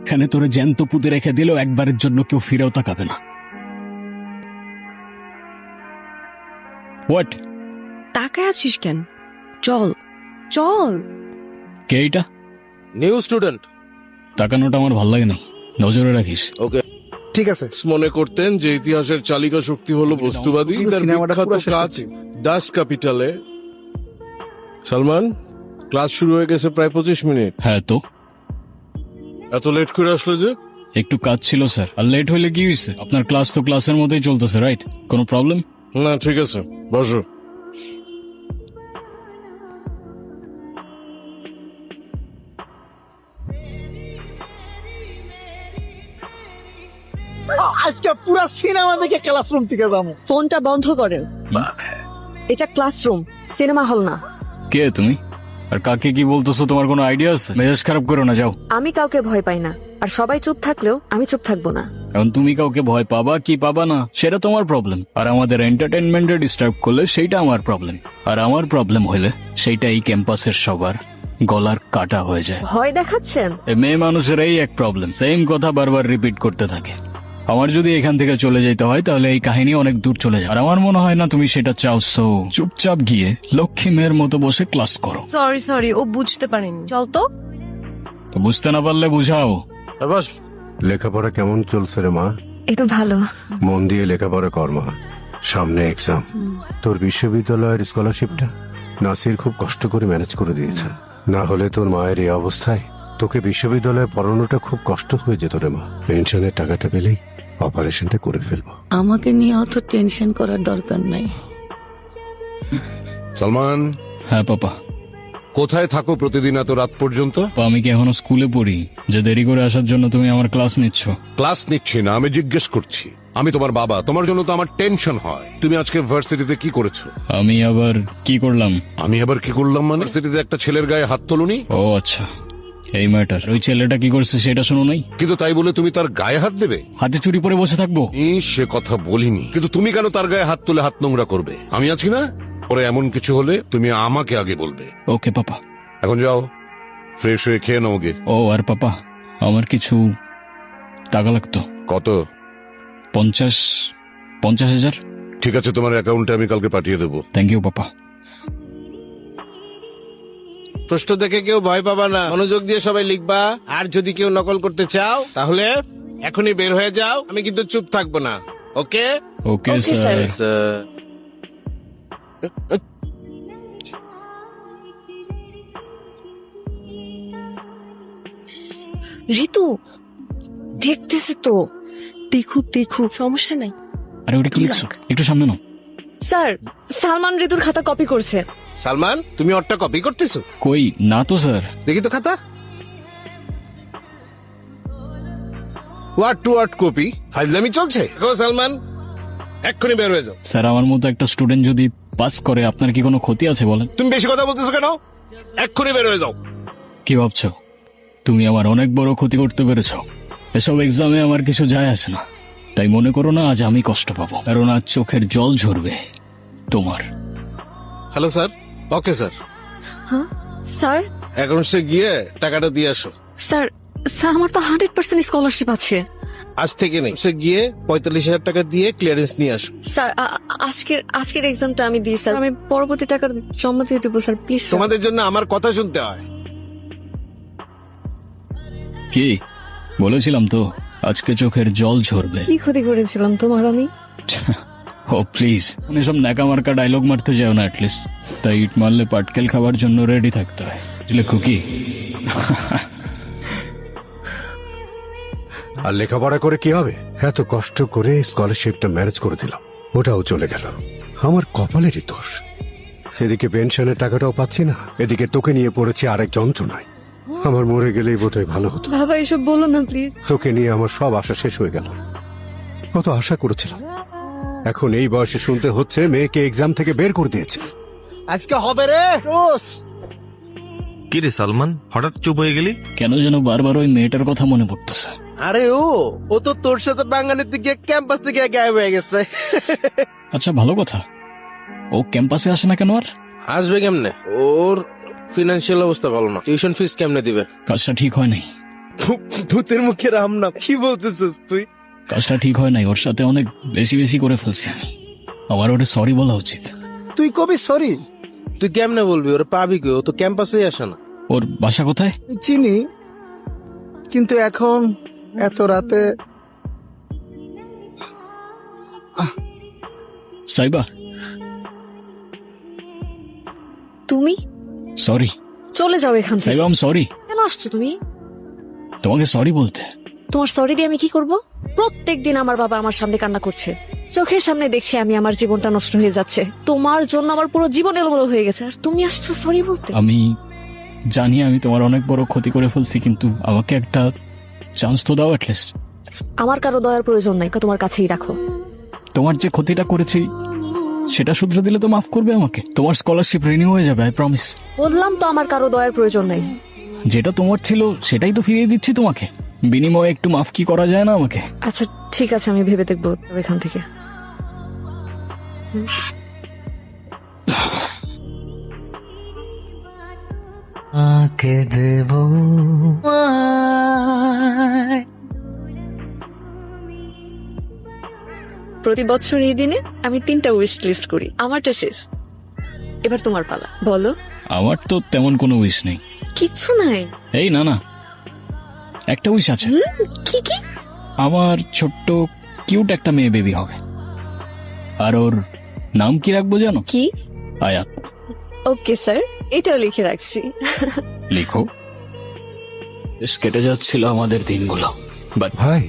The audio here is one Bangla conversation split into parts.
এখানে তোরে জ্যান্ত পুঁতে রেখে দিলেও একবারের জন্য কেউ ফিরেও তাকাবে না। হোয়াট? তাকায় আছিস কেন? চল চল। কে এটা? New student. তাকানোটা আমার ভাল লাগে না, নজরে রাখিস। ওকে, ঠিক আছে। মনে করতেন যে ইতিহাসের চালিকা শক্তি হলো বস্তুবাদী। কিন্তু তার সিনেমাটা বিখ্যাত পুরো শেষ কাজ করছি। ডাস ক্যাপিটালে। সালমান, ক্লাস শুরু হয়ে গেছে প্রায় 25 মিনিট। হ্যাঁ তো এত লেট করে আসলে যে? একটু কাজ ছিল স্যার। আর লেট হইলে কি হয়েছে? আপনার ক্লাস তো ক্লাসের মধ্যেই চলতেছে, রাইট? কোনো প্রবলেম? না, ঠিক আছে, বসো। আজকে পুরো সিনেমা দেখে ক্লাসরুম থেকে যাবো। ফোনটা বন্ধ করেন। এটা ক্লাসরুম, সিনেমা হল না। কে তুমি? আর কাকে কি বলতেছো তোমার কোনো আইডিয়া আছে? মেজাজ খারাপ করো না, যাও। আমি কাউকে ভয় পাই না, আর সবাই চুপ থাকলেও আমি চুপ থাকবো না। এখন তুমি কাউকে ভয় পাবা কি পাবা না সেটা তোমার প্রবলেম, আর আমাদের এন্টারটেনমেন্টে ডিস্টার্ব করলে সেইটা আমার প্রবলেম। আর আমার প্রবলেম হইলে সেইটা এই ক্যাম্পাসের সবার গলার কাটা হয়ে যায়। ভয় দেখাচ্ছেন? এ মেয়ে মানুষের এই এক প্রবলেম, সেম কথা বারবার রিপিট করতে থাকে। আমার যদি এখান থেকে চলে যেতে হয় তাহলে এই কাহিনী অনেক দূর চলে যায়, আর আমার মনে হয় না তুমি সেটা চাও। সো চুপচাপ গিয়ে লক্ষ্মী মেয়ের মতো বসে ক্লাস করো। সরি ও বুঝতে পারেনি। চল তো। তো বুঝতে না পারলে বুঝাও। বস। লেখাপড়া কেমন চলছে রে মা? এই তো ভালো। মন দিয়ে লেখাপড়া কর মা, সামনে এক্সাম। তোর বিশ্ববিদ্যালয়ের স্কলারশিপটা নাসির খুব কষ্ট করে ম্যানেজ করে দিয়েছে, না হলে তোর মায়ের এই অবস্থায় তোকে বিশ্ববিদ্যালয়ে পড়ানোটা খুব কষ্ট হয়ে যেত রে মা। পেনশনের টাকাটা পেলেই অপারেশনটা করে ফেলবো। আমাকে নিয়ে অত টেনশন করার দরকার নাই। সালমান, হ্যাঁ পাপা। কোথায় থাকো প্রতিদিন এত রাত পর্যন্ত? পা, আমি কি এখনো স্কুলে পড়ি যে দেরি করে আসার জন্য তুমি আমার ক্লাস নিচ্ছ? ক্লাস নিচ্ছি না, আমি জিজ্ঞেস করছি। আমি তোমার বাবা, তোমার জন্য তো আমার টেনশন হয়। তুমি আজকে ভার্সিটিতে কি করেছো? আমি আবার কি করলাম? আমি আবার কি করলাম মানে? ভার্সিটিতে একটা ছেলের গায়ে হাত তোলনি? ও আচ্ছা, এই ম্যাটার। ওই ছেলেটা কি করছে সেটা শোনো নাই? কিন্তু তাই বলে তুমি তার গায়ে হাত দেবে? হাতে চুরি পরে বসে থাকবো? সে কথা বলিনি, কিন্তু তুমি কেন তার গায়ে হাত তুলে হাত নোংরা করবে? আমি আছি না? ওরে এমন কিছু হলে তুমি আমাকে আগে বলবে। ওকে পাপা। এখন যাও, ফ্রেশ হয়ে খেয়ে নাও গে। ও আর পাপা, আমার কিছু টাকা লাগতো। কত? 50,000। ঠিক আছে, তোমার অ্যাকাউন্টে আমি কালকে পাঠিয়ে দেবো। Thank you papa. প্রশ্ন দেখে কেউ ভয় পাবা না, মনোযোগ দিয়ে সবাই লিখবা। আর যদি কেউ নকল করতে চাও তাহলে এখনই বের হয়ে যাও, আমি কিন্তু চুপ থাকবো না। ওকে? ওকে Okay, স্যার। sir. ঋতু দেখতেছে তো। দেখুক দেখুক, সমস্যা নাই। আরে ওটা কি লিখছো? একটু সামনে নাও। স্যার, সালমান ঋতুর খাতা কপি করছে। সালমান, তুমি ওরটা কপি করতেছো? কই না তো স্যার। দেখি তো খাতা। ওয়ার্ড টু ওয়ার্ড কপি, ফাইজলামি চলছে। দেখো সালমান, এক্ষুনি বের হয়ে যাও। স্যার, আমার মতো একটা স্টুডেন্ট যদি পাস করে আপনার কি কোনো ক্ষতি আছে বলেন? তুমি বেশি কথা বলতেছো কেন? এক্ষুনি বের হয়ে যাও। কি ভাবছো তুমি আমার অনেক বড় ক্ষতি করতে পেরেছ? এসব এক্সামে আমার কিছু যায় আসে না, তাই মনে করো না আজ আমি কষ্ট পাবো, কারণ আজ চোখের জল ঝরবে তোমার। Hello sir. ওকে স্যার, হ্যাঁ স্যার। অ্যাকাউন্টসে গিয়ে টাকাটা দিয়ে আসো। স্যার, স্যার আমার তো 100% স্কলারশিপ আছে। আজ থেকে নেই, সে গিয়ে 45,000 টাকা দিয়ে ক্লিয়ারেন্স নিয়ে আসো। স্যার আজকের এক্সামটা আমি দিই স্যার, আমি পরবর্তী টাকা জমা দিয়ে দেবো স্যার, প্লিজ। তোমাদের জন্য আমার কথা শুনতে হয়। কি বলেছিলাম তো আজকে চোখের জল ঝরবে। কি ক্ষতি করেছিলাম তোমার আমি? ও প্লিজ, এসব ন্যাকা মার্কা ডায়লগ মারতে যাও না অ্যাটলিস্ট। তাই ইট মারলে পাটকেল খাওয়ার জন্য রেডি থাকতে হয়, বুঝলে খুকি? আর লেখাপড়া করে কি হবে? এত কষ্ট করে স্কলারশিপটা ম্যানেজ করে দিলাম, ওটাও চলে গেল। আমার কপালেরই দোষ। এদিকে পেনশনের টাকাটাও পাচ্ছি না, এদিকে তোকে নিয়ে পড়েছি আরেক যন্ত্রণায়। আমার মরে গেলেই বোধহয় ভালো হতো। বাবা এসব বলো না প্লিজ। তোকে নিয়ে আমার সব আশা শেষ হয়ে গেল। কত আশা করেছিলাম, এখন এই বয়সে শুনতে হচ্ছে মেয়েকে এক্সাম থেকে বের করে দিয়েছে। আজকে হবে রে দোষ। কি রে সালমান, হঠাৎ চুপ হয়ে গেলি? কেন যেন বারবার ওই মেয়েটার কথা মনে পড়তেছে। আরে ও তো তোর সাথে বাঙালির দিকে ক্যাম্পাস থেকে গায়েব হয়ে গেছে। আচ্ছা ভালো কথা, ও ক্যাম্পাসে আসে না কেন? আর আসবে কেমনে? ওর ফিনান্সিয়াল অবস্থা ভালো না, টিউশন ফিস কেমনে দিবে? কাজটা ঠিক হয় নাই। ভূতের মুখে রাম না, কি বলতেছিস তুই? কাজটা ঠিক হয় নাই, ওর সাথে অনেক বেশি বেশি করে ফেলছি আমি। আমার ওটা সরি বলা উচিত। তুই কবি সরি? তুই কেমনে বলবি? ওরা পাবি কে? ও তো ক্যাম্পাসেই আসে না। ওর বাসা কোথায়? চিনি, কিন্তু এখন এত রাতে সাইবা, তুমি সরি। চলে যাও এখান থেকে। সাইবা, আম সরি। কেন আসছো তুমি? তোমাকে সরি বলতে। তোমার সরি দিয়ে আমি কি করব? প্রত্যেকদিন আমার বাবা আমার সামনে কান্না করছে, চোখের সামনে দেখছি আমি আমার জীবনটা নষ্ট হয়ে যাচ্ছে। তোমার জন্য আমার পুরো জীবন এলোমেলো হয়ে গেছে, আর তুমি আসছো সরি বলতে? আমি জানি আমি তোমার অনেক বড় ক্ষতি করে ফেলছি, কিন্তু আমাকে একটা চান্স তো দাও অ্যাটলিস্ট। আমার কারো দয়ার প্রয়োজন নাই, তোমার কাছেই রাখো। তোমার যে ক্ষতিটা করেছি সেটা শুধরে দিলে তো মাফ করবে আমাকে। তোমার স্কলারশিপ রিনিউ হয়ে যাবে, আই প্রমিস। বললাম তো আমার কারো দয়ার প্রয়োজন নাই। যেটা তোমার ছিল সেটাই তো ফিরিয়ে দিচ্ছি তোমাকে, বিনিময়ে একটু মাফ কি করা যায় না আমাকে? আচ্ছা ঠিক আছে, আমি ভেবে দেখবো এখান থেকে। প্রতি বছর এই দিনে আমি 3টা উইশ লিস্ট করি, আমারটা শেষ, এবার তোমার পালা, বলো। আমার তো তেমন কোনো উইশ নেই। কিছু নাই? এই না না, একটা উইশ আছে। কি কি? আমার ছোট্ট কিউট একটা মেয়ে বেবি হবে, আর ওর নাম কি রাখবো জানো? কি? আয়াত। ওকে স্যার, এটাও লিখে রাখছি। লিখো। বেশ কেটে যাচ্ছিল আমাদের দিনগুলো, বাট ভাই,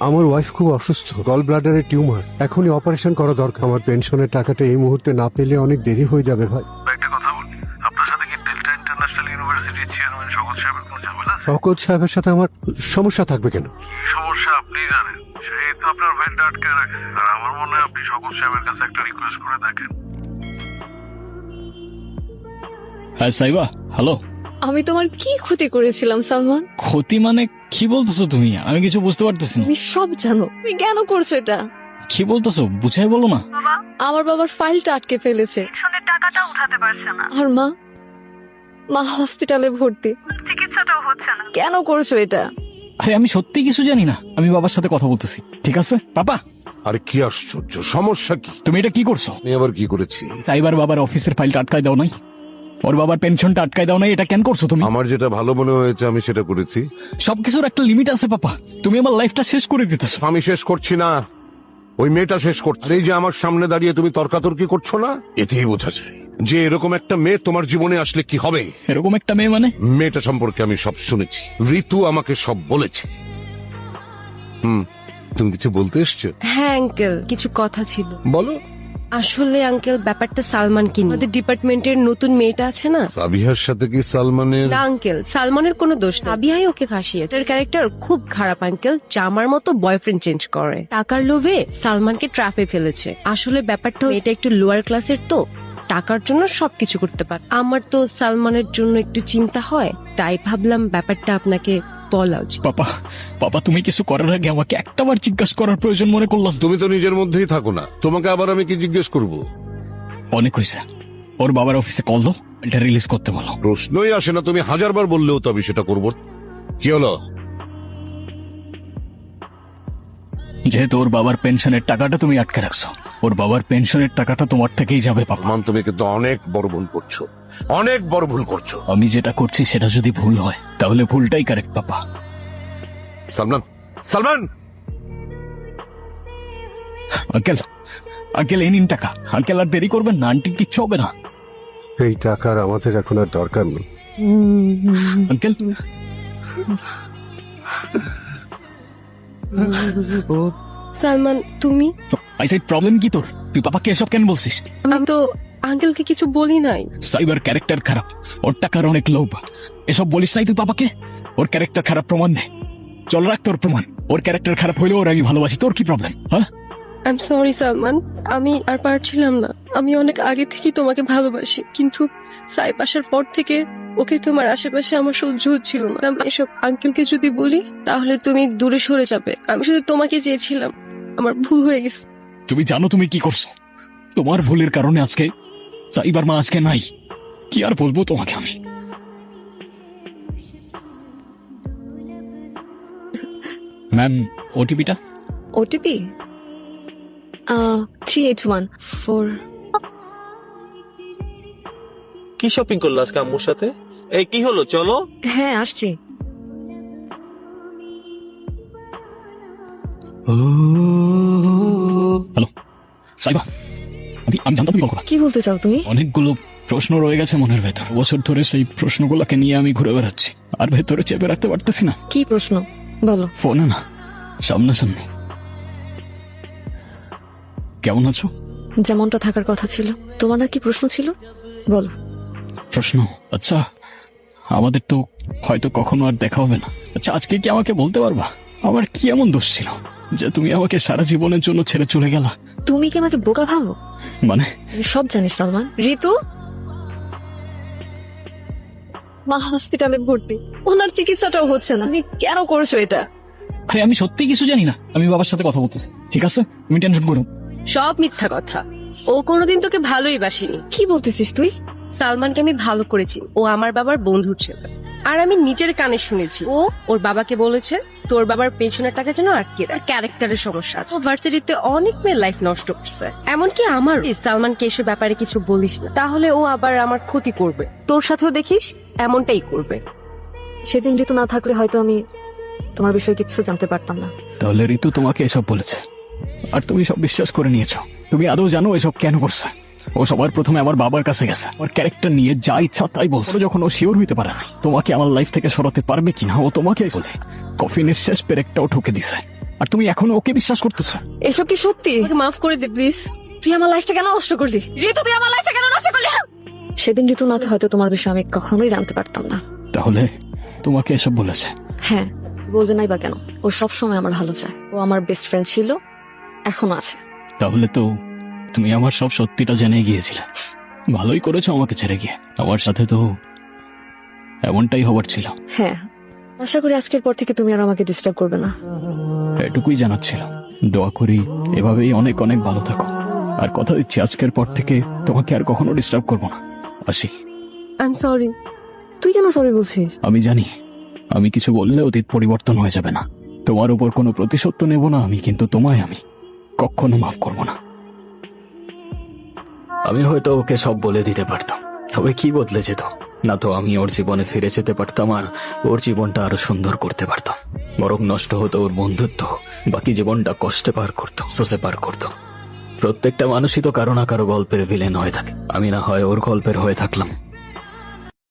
আমার ওয়াইফ খুব অসুস্থ, গল ব্লাডারের টিউমার, এখনই অপারেশন করা দরকার। আমার পেনশনের টাকাটা এই মুহূর্তে না পেলে অনেক দেরি হয়ে যাবে ভাই। একটা কথা বলি, আপনার সাথে কি ডেল্টা ইন্টারন্যাশনাল ইউনিভার্সিটির চেয়ারম্যান শওকত সাহেবের কোনো ঝামেলা আছে? শওকত সাহেবের সাথে আমার সমস্যা থাকবে কেন? কি সমস্যা আপনি জানেন, সেই তো আপনার ভাইটা আটকে রাখছে। আর আমার মনে হয় আপনি শওকত সাহেবের কাছে একটা রিকোয়েস্ট করে দেখেন। হ্যাঁ সাইবা, হ্যালো। আমি তোমার কি ক্ষতি করেছিলাম সালমান? ক্ষতি মানে কি বলতেছো তুমি? আমি কিছু বুঝতে পারতেছি না। তুমি সব জানো, তুমি কেন করছো এটা? কি বলতেছো বুঝাই বলো না। আমার বাবার ফাইলটা আটকে ফেলেছে, টাকাটা উঠাতে পারছে না, আর মা মা হসপিটালে ভর্তি, চিকিৎসাটাও হচ্ছে না। কেন করছো এটা? আরে আমি সত্যি কিছু জানি না, আমি বাবার সাথে কথা বলতেছি। ঠিক আছে পাপা, আরে কি আশ্চর্য, সমস্যা কি? তুমি এটা কি করছো? আমি আবার কি করেছি? সাইবার বাবার অফিসের ফাইলটা আটকায় দাও নাই, ওর বাবার পেনশনটা আটকায় দাও নাই, এটা কেন করছো তুমি? আমার যেটা ভালো মনে হয়েছে আমি সেটা করেছি। সবকিছুর একটা লিমিট আছে পাপা, তুমি আমার লাইফটা শেষ করে দিতেছো। আমি শেষ করছি না, ওই মেয়েটা শেষ করছে। এই যে আমার সামনে দাঁড়িয়ে তুমি তর্কাতর্কি করছো না, এতেই বোঝা যায় যে এরকম একটা মেয়ে তোমার জীবনে আসলে কি হবে। এরকম একটা মেয়ে মানে? মেয়েটা সম্পর্কে আমি সব শুনেছি, ঋতু আমাকে সব বলেছে। তুমি কিছু বলতে এসছো? হ্যাঁ আঙ্কেল, কিছু কথা ছিল। বলো। আসলে আঙ্কেল, ব্যাপারটা সালমান কি নিয়ে। আমাদের ডিপার্টমেন্টের নতুন মেয়েটা আছে না, সাবিহার সাথে কি সালমানের? না আঙ্কেল, সালমানের কোনো দোষ না, সাবিহাই ওকে ফাঁসিয়েছে। ওর ক্যারেক্টার খুব খারাপ আঙ্কেল, জামার মতো বয়ফ্রেন্ড চেঞ্জ করে, টাকার লোভে সালমানকে ট্র্যাপে ফেলেছে। আসলে ব্যাপারটা এটা একটু লোয়ার ক্লাসের, তো টাকার জন্য সবকিছু করতে পারে। আমার তো সালমানের জন্য একটু চিন্তা হয়, তাই ভাবলাম ব্যাপারটা আপনাকে বলা উচিত। পাপা, পাপা তুমি কিছু করার আগে আমাকে একটাবার জিজ্ঞাসা করার প্রয়োজন মনে করলাম। তুমি তো নিজের মধ্যেই থাকো না, তোমাকে আবার আমি কি জিজ্ঞেস করব? অনেক হয়েছে, ওর বাবার অফিসে কল দাও, এটা রিলিজ করতে বলো। প্রশ্নই আসে না, তুমি হাজারবার বললেও তো আমি সেটা করবো। কি হলো? যেহেতু ওর বাবার পেনশনের টাকাটা তুমি আটকে রাখছো, ওর বাবার পেনশনের টাকাটা তোমার থেকেই যাবে পাপা। মান, তুমি কিন্তু অনেক বড় ভুল করছো, অনেক বড় ভুল করছো। আমি যেটা করছি সেটা যদি ভুল হয় তাহলে ভুলটাই কারেক্ট পাপা। সালমান, সালমান! আঙ্কেল, আঙ্কেল এই নিন টাকা। আঙ্কেল আর দেরি করবেন না, আন্টি কিচ্ছু হবে না। এই টাকার আমাদের এখন আর দরকার নেই। আঙ্কেল, সালমান, তুমি? আই সাইড প্রবলেম কি তোর? তুই পাপাকে এসব কেন বলছিস? আমি তো আঙ্কেলকে কিছু বলি নাই। সাইবার ক্যারেক্টার খারাপ, ওর টাকার অনেক লোভ, এসব বলিস নাই তুই পাপাকে? ওর ক্যারেক্টার খারাপ প্রমাণ দে, চল রাখ তোর প্রমাণ। ওর ক্যারেক্টার খারাপ হইলেও ওর আমি ভালোবাসি, তোর কি প্রবলেম? হ্যাঁ, আই এম সরি সালমান, আমি আর পারছিলাম না। আমি অনেক আগে থেকেই তোমাকে ভালোবাসি, কিন্তু সাইব আসার পর থেকে ওকে তোমার আশেপাশে আমার সহ্য হচ্ছিল না। আমি এসব আঙ্কেলকে যদি বলি তাহলে তুমি দূরে সরে যাবে। আমি শুধু তোমাকে চেয়েছিলাম, আমার ভুল হয়ে গেছে। তুমি জানো তুমি কি করছো? তোমার ভুলের কারণে আজকে সাইবার মা আজকে নাই। কি আর বলবো তোমাকে আমি? ম্যাম ওটিপিটা ওটিপি 3814। কি শপিং করলো আজকে আম্মুর সাথে? এই কি হলো, চলো। হ্যাঁ আসছি। হ্যালো সাইবা, আমি জানতাম তুমি কল করবা। কি বলতে চাও তুমি? অনেকগুলো প্রশ্ন রয়ে গেছে মনের ভেতর। বছর ধরে সেই প্রশ্নগুলোকে নিয়ে আমি ঘুরে বেড়াচ্ছি, আর ভেতরে চেপে রাখতে পারতেছি না। কি প্রশ্ন বলো? ফোনে না, সামনাসামনি। কেমন আছো? যেমনটা থাকার কথা ছিল। তোমার আর কি প্রশ্ন ছিল বলো? প্রশ্ন? আচ্ছা, আমাদের তো হয়তো কখনো আর দেখা হবে না। আচ্ছা, আজকে কি আমাকে বলতে পারবা আমার কি এমন দোষ ছিল যে তুমি আমাকে সারা জীবনের জন্য ছেড়ে চলে গেলা? তুমি কি আমাকে বোকা ভাবো? মানে আমি সব জানি সালমান। ঋতু মা হসপিটালে ভর্তি, ওনার চিকিৎসাটাও হচ্ছে না। তুমি কেন করছো এটা? আরে আমি সত্যি কিছু জানি না। আমি বাবার সাথে কথা বলতেছি, ঠিক আছে? তুমি টেনশন করো। সব মিথ্যা কথা। ও কোনোদিন তোকে ভালোই বাসিনি। কি বলতেছিস তুই? সালমানকে আমি ভালো করেছি, ও আমার বাবার বন্ধুর ছেলে। আর আমি নিজের কানে শুনেছি ও ওর বাবাকে বলেছে তোর বাবার পেছনের টাকা যেন আটকে দেয়। ক্যারেক্টারের সমস্যা আছে। ও ভার্সিটিতে অনেক মেয়ে লাইফ নষ্ট করছে, এমনকি আমার। সালমানকে এসব ব্যাপারে কিছু বলিস না, তাহলে ও আবার আমার ক্ষতি করবে। তোর সাথেও দেখিস এমনটাই করবে। সেদিন ঋতু না থাকলে হয়তো আমি তোমার বিষয়ে কিচ্ছু জানতে পারতাম না। তাহলে ঋতু তোমাকে এসব বলেছে আর তুমি সব বিশ্বাস করে নিয়েছো? তুমি আদৌ জানো এসব কেন করছে? ও সবার প্রথমে আমার বাবার কাছে গেছে, আমার ক্যারেক্টার নিয়ে যা ইচ্ছা তাই বলছে। যখন ও শিওর হইতে পারে না তোমাকে আমার লাইফ থেকে সরাতে পারবে কিনা, ও তোমাকে বলে কফিনের শেষ পেরেকটাও ঠুকে দিছে, আর তুমি এখনো ওকে বিশ্বাস করতেছো? এসব কি সত্যি? আমাকে মাফ করে দে প্লিজ। তুই আমার লাইফটা কেন নষ্ট করলি? ঋতু তুই আমার লাইফটা কেন নষ্ট করলি? সেদিন ঋতু না থাকলে হয়তো তোমার বিষয়ে আমি কখনোই জানতে পারতাম না। তাহলে তোমাকে এসব বলেছে? হ্যাঁ, বলবে নাই বা কেন? ও সব সময় আমার ভালো চায়। ও আমার বেস্ট ফ্রেন্ড ছিল, এখনো আছে। তাহলে তো তুমি আমার সব সত্যিটা জেনে গিয়েছিলে। ভালোই করেছো আমাকে ছেড়ে গিয়ে। আমার সাথে তো এমনটাই হবার ছিল। হ্যাঁ, আশা করি আজকের পর থেকে তুমি আর আমাকে ডিস্টার্ব করবে না। এটুকুই জানাচ্ছিল। দোয়া করি এভাবেই অনেক অনেক ভালো থাকো, আর কথা দিচ্ছি আজকের পর থেকে তোমাকে আর কখনো ডিস্টার্ব করবো না। আসি। I am sorry. তুই কেন সরি বলছিস? আমি জানি আমি কিছু বললে অতীত পরিবর্তন হয়ে যাবে না। তোমার উপর কোনো প্রতিশোধ তো নেব না আমি, কিন্তু তোমায় আমি কখনো মাফ করব না। আমি হয়তো ওকে সব বলে দিতে পারতাম, তবে কি বদলে যেত না তো আমি ওর জীবনে ফিরে যেতে পারতাম আর ওর জীবনটা আরো সুন্দর করতে পারতাম। বরং নষ্ট হতো ওর বন্ধুত্ব, বাকি জীবনটা কষ্টে পার করতো, সোসে পার করতো। প্রত্যেকটা মানুষই তো কারো না কারো গল্পের ভিলেন হয়ে থাকে। আমি না হয় ওর গল্পের হয়ে থাকলাম,